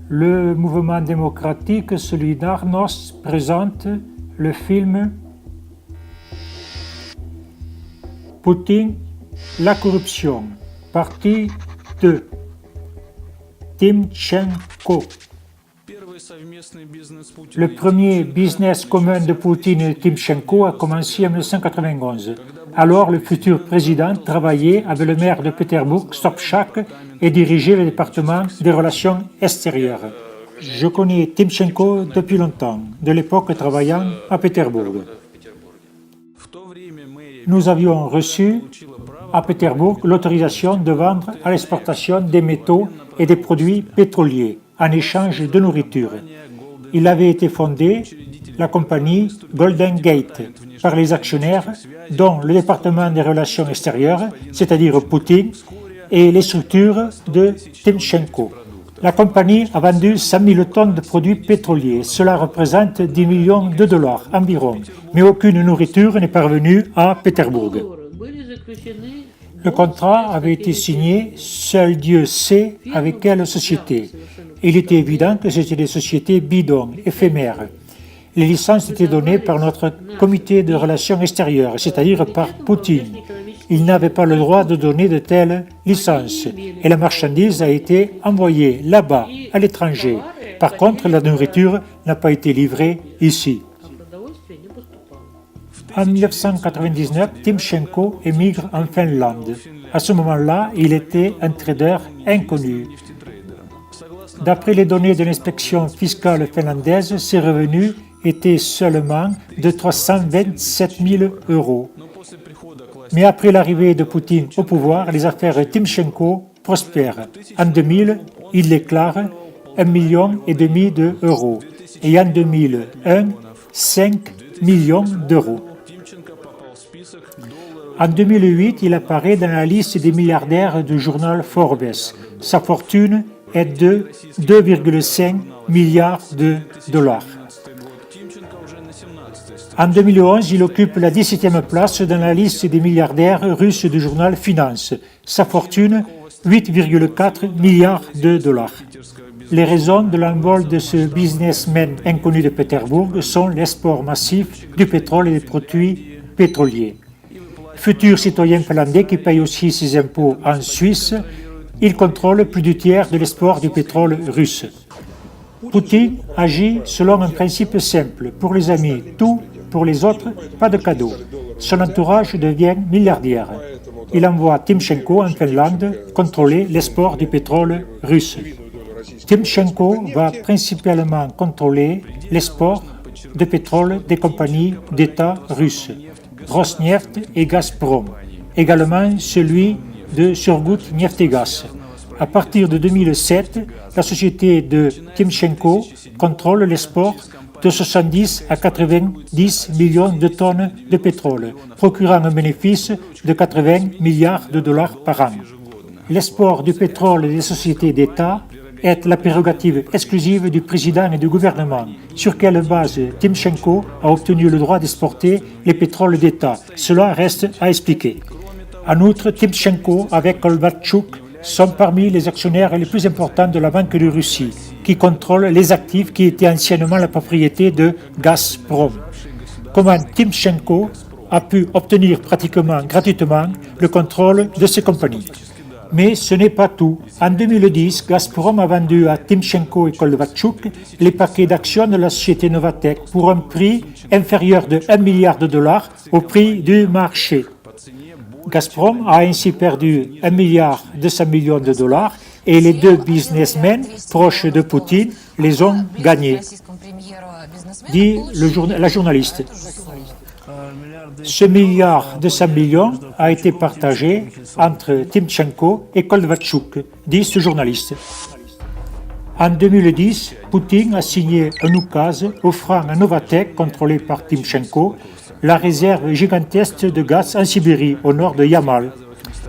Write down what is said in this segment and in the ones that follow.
Le mouvement démocratique Solidarność présente le film Poutine, la corruption, partie 2. Timchenko. Le premier business commun de Poutine et Timchenko a commencé en 1991. Alors, le futur président travaillait avec le maire de Pétersbourg, Sobchak, et dirigeait le département des relations extérieures. Je connais Timchenko depuis longtemps, de l'époque travaillant à Pétersbourg. Nous avions reçu à Pétersbourg l'autorisation de vendre à l'exportation des métaux et des produits pétroliers en échange de nourriture. Il avait été fondé, la compagnie Golden Gate, par les actionnaires dont le département des relations extérieures, c'est-à-dire Poutine, et les structures de Timchenko. La compagnie a vendu 100 000 tonnes de produits pétroliers. Cela représente 10 millions de dollars environ, mais aucune nourriture n'est parvenue à Pétersbourg. Le contrat avait été signé, seul Dieu sait avec quelle société. Il était évident que c'était des sociétés bidons, éphémères. Les licences étaient données par notre comité de relations extérieures, c'est-à-dire par Poutine. Il n'avait pas le droit de donner de telles licences et la marchandise a été envoyée là-bas, à l'étranger. Par contre, la nourriture n'a pas été livrée ici. En 1999, Timchenko émigre en Finlande. À ce moment-là, il était un trader inconnu. D'après les données de l'inspection fiscale finlandaise, ses revenus étaient seulement de 327 000 euros. Mais après l'arrivée de Poutine au pouvoir, les affaires Timchenko prospèrent. En 2000, il déclare 1,5 million d'euros et en 2001, 5 millions d'euros. En 2008, il apparaît dans la liste des milliardaires du journal Forbes. Sa fortune est de 2,5 milliards de dollars. En 2011, il occupe la 17e place dans la liste des milliardaires russes du journal Finance. Sa fortune, 8,4 milliards de dollars. Les raisons de l'envol de ce businessman inconnu de Pétersbourg sont l'export massif du pétrole et des produits pétroliers. Futur citoyen finlandais qui paye aussi ses impôts en Suisse, il contrôle plus du tiers de l'export du pétrole russe. Poutine agit selon un principe simple, pour les amis, tout, pour les autres, pas de cadeau. Son entourage devient milliardaire. Il envoie Timchenko en Finlande contrôler l'export du pétrole russe. Timchenko va principalement contrôler l'export de pétrole des compagnies d'État russes, Rosneft et Gazprom, également celui de Surgutneftegas. À partir de 2007, la société de Timchenko contrôle l'export de 70 à 90 millions de tonnes de pétrole, procurant un bénéfice de 80 milliards de dollars par an. L'export du pétrole des sociétés d'État est la prérogative exclusive du président et du gouvernement. Sur quelle base Timchenko a obtenu le droit d'exporter les pétroles d'État? Cela reste à expliquer. En outre, Timchenko avec Kovalchuk sont parmi les actionnaires les plus importants de la Banque de Russie, qui contrôle les actifs qui étaient anciennement la propriété de Gazprom. Comment Timchenko a pu obtenir pratiquement gratuitement le contrôle de ces compagnies? Mais ce n'est pas tout. En 2010, Gazprom a vendu à Timchenko et Kovalchuk les paquets d'actions de la société Novatek pour un prix inférieur de 1 milliard de dollars au prix du marché. Gazprom a ainsi perdu 1,2 milliard de dollars et les deux businessmen proches de Poutine les ont gagnés, dit la journaliste. Ce milliard de 100 millions a été partagé entre Timchenko et Kovalchuk, dit ce journaliste. En 2010, Poutine a signé un oukaz offrant à Novatek, contrôlé par Timchenko, la réserve gigantesque de gaz en Sibérie, au nord de Yamal,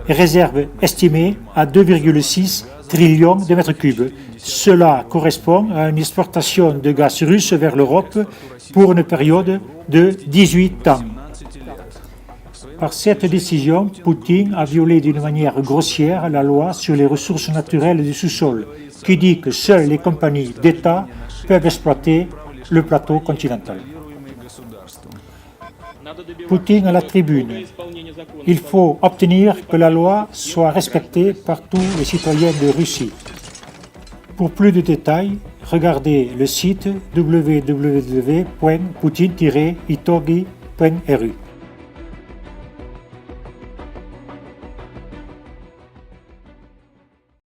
réserve estimée à 2,6 trillions de mètres cubes. Cela correspond à une exportation de gaz russe vers l'Europe pour une période de 18 ans. Par cette décision, Poutine a violé d'une manière grossière la loi sur les ressources naturelles du sous-sol, qui dit que seules les compagnies d'État peuvent exploiter le plateau continental. Poutine à la tribune. Il faut obtenir que la loi soit respectée par tous les citoyens de Russie. Pour plus de détails, regardez le site www.poutine-itogi.ru.